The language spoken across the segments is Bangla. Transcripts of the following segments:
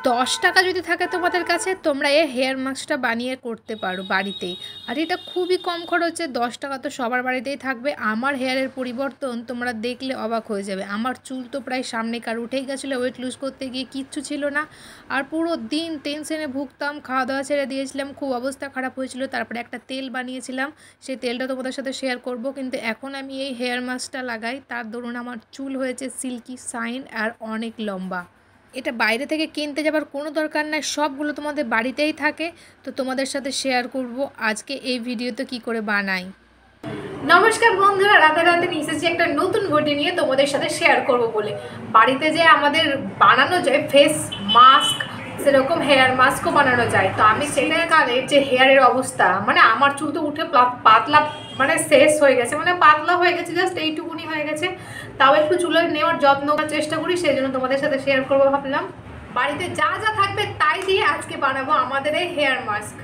10 টাকা যদি থাকে তোমাদের কাছে, তোমরা এই হেয়ার মাস্কটা বানিয়ে করতে পারো বাড়িতেই। আর এটা খুবই কম খরচে, 10 টাকা তো সবার বাড়িতেই থাকবে। আমার হেয়ারের পরিবর্তন তোমরা দেখলে অবাক হয়ে যাবে। আমার চুল তো প্রায় সামনে কার উঠেই গেছিলো, ওয়েট লুজ করতে গিয়ে কিচ্ছু ছিল না। আর পুরো দিন টেনশনে ভুগতাম, খাওয়া দাওয়া ছেড়ে দিয়েছিলাম, খুব অবস্থা খারাপ হয়েছিল। তারপরে একটা তেল বানিয়েছিলাম, সেই তেলটা তোমাদের সাথে শেয়ার করব। কিন্তু এখন আমি এই হেয়ার মাস্কটা লাগাই, তার দরুন আমার চুল হয়েছে সিল্কি শাইন আর অনেক লম্বা। এটা বাইরে থেকে কিনতে যাবার কোনো দরকার নাই, সবগুলো তোমাদের বাড়িতেই থাকে। তো তোমাদের সাথে শেয়ার করব আজকে এই ভিডিওতে কি করে বানাই। নমস্কার বন্ধুরা, রাধে রাধে। এসেছি একটা নতুন ভিডিও নিয়ে তোমাদের সাথে শেয়ার করব বলে। বাড়িতে যে আমাদের বানানো যায় ফেস মাস্ক, সেরকম হেয়ার মাস্কও বানানো যায়। তো আমি সেটাকালে যে হেয়ারের অবস্থা, মানে আমার চুল তো উঠে পাতলা, মানে শেষ হয়ে গেছে, মানে পাতলা হয়ে গেছে, জাস্ট এইটুকুনি হয়ে গেছে। তাও একটু চুলের নেওয়ার যত্ন করার চেষ্টা করি, সেই জন্য তোমাদের সাথে শেয়ার করবো ভাবলাম। বাড়িতে যা যা থাকবে তাই দিয়ে আজকে বানাবো আমাদের এই হেয়ার মাস্ক।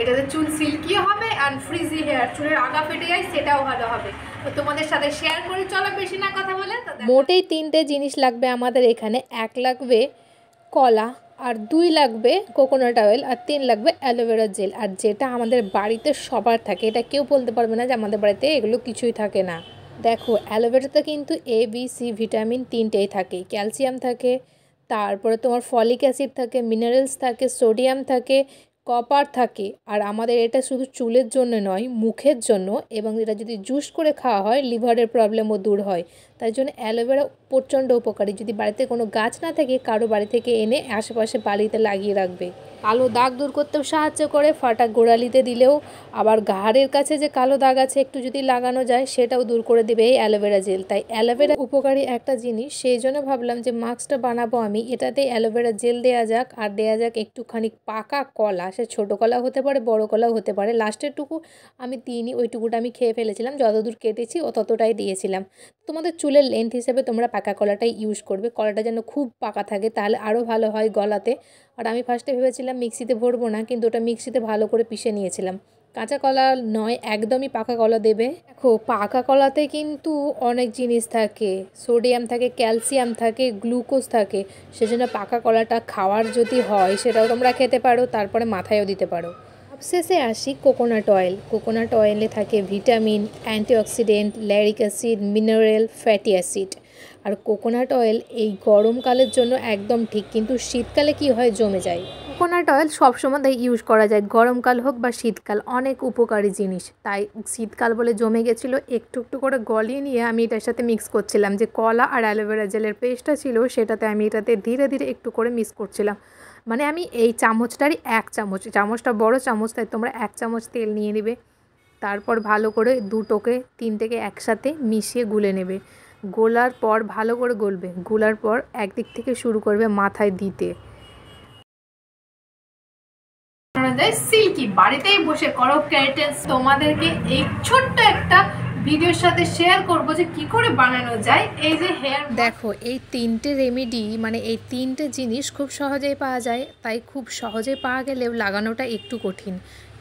এটাতে চুল সিল্কিও হবে আর ফ্রিজি হেয়ার, চুলের আগা ফেটে যায় সেটাও ভালো হবে। তো তোমাদের সাথে শেয়ার করি, চলো বেশি না কথা বলে। মোটেই 3টে জিনিস লাগবে আমাদের এখানে। 1 লাগবে কলা, আর 2 লাগবে কোকোনাট অয়েল, আর 3 লাগবে অ্যালোভেরা জেল। আর যেটা আমাদের বাড়িতে সবার থাকে, এটা কেউ বলতে পারবে না যে আমাদের বাড়িতে এগুলো কিছুই থাকে না। দেখো, অ্যালোভেরাতে কিন্তু A B C ভিটামিন 3টেই থাকে, ক্যালসিয়াম থাকে, তারপরে তোমার ফলিক অ্যাসিড থাকে, মিনারেলস থাকে, সোডিয়াম থাকে, কপার থাকে। আর আমাদের এটা শুধু চুলের জন্য নয়, মুখের জন্য, এবং এটা যদি জুস করে খাওয়া হয় লিভারের প্রবলেমও দূর হয়। তাই জন্য অ্যালোভেরা প্রচণ্ড উপকারী। যদি বাড়িতে কোনো গাছ না থাকে, কারো বাড়ি থেকে এনে আশেপাশে বাড়িতে লাগিয়ে রাখবে। কালো দাগ দূর করতেও সাহায্য করে, ফাটা গোড়ালিতে দিলেও। আবার ঘাড়ের কাছে যে কালো দাগ আছে একটু যদি লাগানো যায়, সেটাও দূর করে দেবে এই অ্যালোভেরা জেল। তাই অ্যালোভেরা উপকারী একটা জিনিস, সেই জন্য ভাবলাম যে মাস্কটা বানাবো আমি। এটাতে অ্যালোভেরা জেল দেওয়া যাক, আর দেওয়া যাক একটুখানি পাকা কলা। সে ছোটো কলা হতে পারে, বড় কলাও হতে পারে। লাস্টেরটুকু আমি দিইনি, ওইটুকুটা আমি খেয়ে ফেলেছিলাম, যতদূর কেটেছি ও ততটাই দিয়েছিলাম। তোমাদের চুলের লেন্থ হিসেবে তোমরা পাকা কলাটাই ইউজ করবে। কলাটা যেন খুব পাকা থাকে, তাহলে আরও ভালো হয় গলাতে। আর আমি ফার্স্টে ভেবেছিলাম মিক্সিতে ভরবো না, কিন্তু ওটা মিক্সিতে ভালো করে পিষে নিয়েছিলাম। কাঁচা কলা নয়, একদমই পাকা কলা দেবে। দেখো, পাকা কলাতে কিন্তু অনেক জিনিস থাকে, সোডিয়াম থাকে, ক্যালসিয়াম থাকে, গ্লুকোজ থাকে। সেজন্য পাকা কলাটা খাওয়ার যদি হয়, সেটাও তোমরা খেতে পারো, তারপরে মাথায়ও দিতে পারো। সবশেষে আসি কোকোনাট অয়েল। কোকোনাট অয়েলে থাকে vitamin, antioxidant, lauric acid, mineral, fatty acid. আর কোকোনাট অয়েল এই গরমকালের জন্য একদম ঠিক, কিন্তু শীতকালে কি হয়, জমে যায়। কোকোনাট অয়েল সবসময় তাই ইউজ করা যায়, গরমকাল হোক বা শীতকাল, অনেক উপকারী জিনিস। তাই শীতকাল বলে জমে গেছিলো, একটু একটু করে গলিয়ে নিয়ে আমি এটার সাথে মিক্স করছিলাম। যে কলা আর অ্যালোভেরা জেলের পেস্টটা ছিল, সেটাতে আমি এটাতে ধীরে ধীরে একটু করে মিক্স করছিলাম। মানে আমি এই চামচটারই 1 চামচ, চামচটা বড় চামচ, তাই তোমরা 1 চামচ তেল নিয়ে নেবে। তারপর ভালো করে 2-3টেকে একসাথে মিশিয়ে গুলে নেবে। গোলার পর ভালো করে গলবে, গোলার পর একদিক থেকে শুরু করবে মাথায় দিতে। সিল্কি বাড়িতেই বসে করো কেরাটিন। তোমাদেরকে এই ছোট্ট একটা ভিডিওর সাথে শেয়ার করব যে কি করে বানানো যায় এই যে হেয়ার। দেখো, এই 3টে রেমেডি, মানে এই 3টে জিনিস খুব সহজেই পাওয়া যায়। তাই খুব সহজে পাওয়া গেলেও লাগানোটা একটু কঠিন,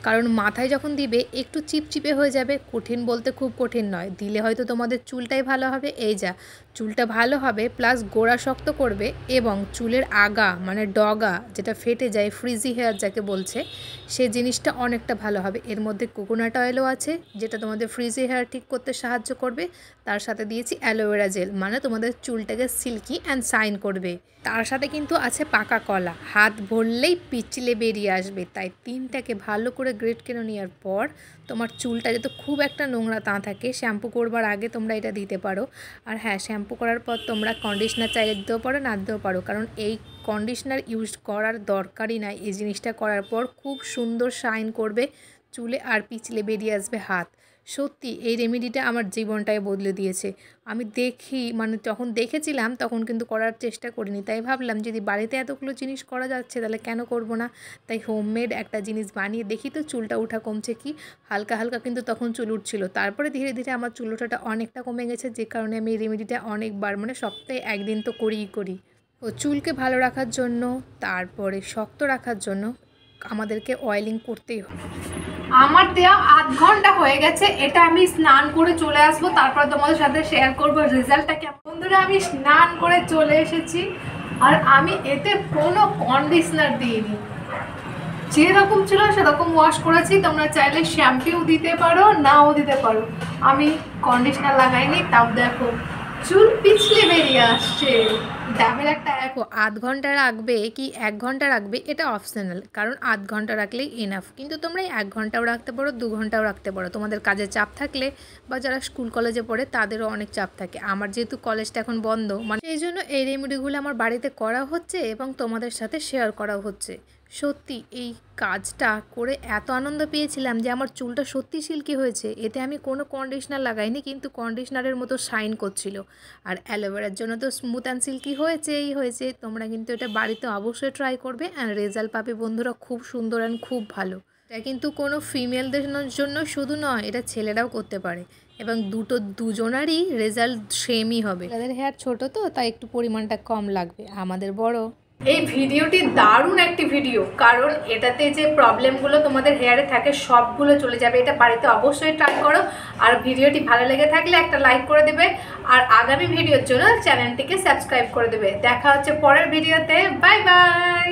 কারণ মাথায় যখন দিবে একটু চিপচিপে হয়ে যাবে। কঠিন বলতে খুব কঠিন নয়, দিলে হয়তো তোমাদের চুলটাই ভালো হবে। এই যা, চুলটা ভালো হবে, প্লাস গোড়া শক্ত করবে, এবং চুলের আগা মানে ডগা যেটা ফেটে যায়, ফ্রিজি হেয়ার যাকে বলছে, সে জিনিসটা অনেকটা ভালো হবে। এর মধ্যে কোকোনাট অয়েলও আছে, যেটা তোমাদের ফ্রিজি হেয়ার ঠিক করতে সাহায্য করবে। তার সাথে দিয়েছি অ্যালোভেরা জেল, মানে তোমাদের চুলটাকে সিল্কি অ্যান্ড শাইন করবে। তার সাথে কিন্তু আছে পাকা কলা, হাত ভরলেই পিছলে বেরিয়ে আসবে। তাই 3টাকে ভালো করে গ্রেট করে নেওয়ার পর তোমার চুলটা যাতে খুব একটা নোংরা না থাকে, শ্যাম্পু করবার আগে তোমরা এটা দিতে পারো। আর হ্যাঁ, শ্যাম্পু করার পর তোমরা কন্ডিশনার চাইলে দিতেও পারো, না দিতেও পারো, কারণ এই কন্ডিশনার ইউজ করার দরকারই নাই। এই জিনিসটা করার পর খুব সুন্দর শাইন করবে চুলে, আর পিছলে বেরিয়ে আসবে হাত। সত্যি এই রেমেডিটা আমার জীবনটাই বদলে দিয়েছে। আমি মানে যখন দেখেছিলাম তখন কিন্তু করার চেষ্টা করিনি, তাই ভাবলাম যদি বাড়িতে এতগুলো জিনিস করা যাচ্ছে তাহলে কেন করব না। তাই হোমমেড একটা জিনিস বানিয়ে দেখি তো চুলটা ওঠা কমছে কি। হালকা হালকা কিন্তু তখন চুল উঠছিল, তারপরে ধীরে ধীরে আমার চুল ওঠাটা অনেকটা কমে গেছে, যে কারণে আমি এই রেমেডিটা অনেকবার, মানে সপ্তাহে 1 দিন তো করিই করি। ও চুলকে ভালো রাখার জন্য, তারপরে শক্ত রাখার জন্য আমাদেরকে অয়েলিং করতেই হবে। আমার দেওয়া 8 ঘন্টা হয়ে গেছে, এটা আমি স্নান করে চলে আসবো, তারপর তোমাদের সাথে শেয়ার করবো রেজাল্টটা কেমন। বন্ধুরা, আমি স্নান করে চলে এসেছি, আর আমি এতে কোনো কন্ডিশনার দিইনি, যেরকম ছিল সেরকম ওয়াশ করেছি। তোমরা চাইলে শ্যাম্পু দিতে পারো, নাও দিতে পারো। আমি কন্ডিশনার লাগাইনি, তাও দেখো চুল পিছলে বেরিয়ে আসছে। ড্যামের একটা দেখো, আধ ঘন্টা রাখবে কি 1 ঘন্টা রাখবে এটা অপশনাল, কারণ আধ ঘন্টা রাখলেই এনাফ। কিন্তু তোমরা 1 ঘন্টাও রাখতে পারো, 2 ঘন্টাও রাখতে পারো, তোমাদের কাজের চাপ থাকলে, বা যারা স্কুল কলেজে পড়ে তাদেরও অনেক চাপ থাকে। আমার যেহেতু কলেজটা এখন বন্ধ, মানে সেই জন্য এই রেমেডিগুলো আমার বাড়িতে করা হচ্ছে এবং তোমাদের সাথে শেয়ার করাও হচ্ছে। সত্যি এই কাজটা করে এত আনন্দ পেয়েছিলাম যে আমার চুলটা সত্যি সিল্কি হয়েছে। এতে আমি কোনো কন্ডিশনার লাগাইনি, কিন্তু কন্ডিশনারের মতো শাইন করছিল। আর অ্যালোভেরার জন্য তো স্মুথ অ্যান্ড সিল্কি হয়েছে। তোমরা কিন্তু এটা বাড়িতে অবশ্যই ট্রাই করবে অ্যান্ড রেজাল্ট পাবে বন্ধুরা, খুব সুন্দর অ্যান্ড খুব ভালো। এটা কিন্তু কোনো ফিমেলদের জন্য শুধু নয়, এটা ছেলেরাও করতে পারে এবং দুজনারই রেজাল্ট সেমই হবে। তাদের হেয়ার ছোট তো তাই একটু পরিমাণটা কম লাগবে, আমাদের বড়। এই ভিডিওটি দারুণ একটি ভিডিও, কারণ এটাতে যে প্রবলেমগুলো তোমাদের হেয়ারে থাকে সবগুলো চলে যাবে। এটা বাড়িতে অবশ্যই ট্রাই করো। আর ভিডিওটি ভালো লেগে থাকলে একটা লাইক করে দেবে, আর আগামী ভিডিওর জন্য চ্যানেলটিকে সাবস্ক্রাইব করে দেবে। দেখা হচ্ছে পরের ভিডিওতে। Bye bye.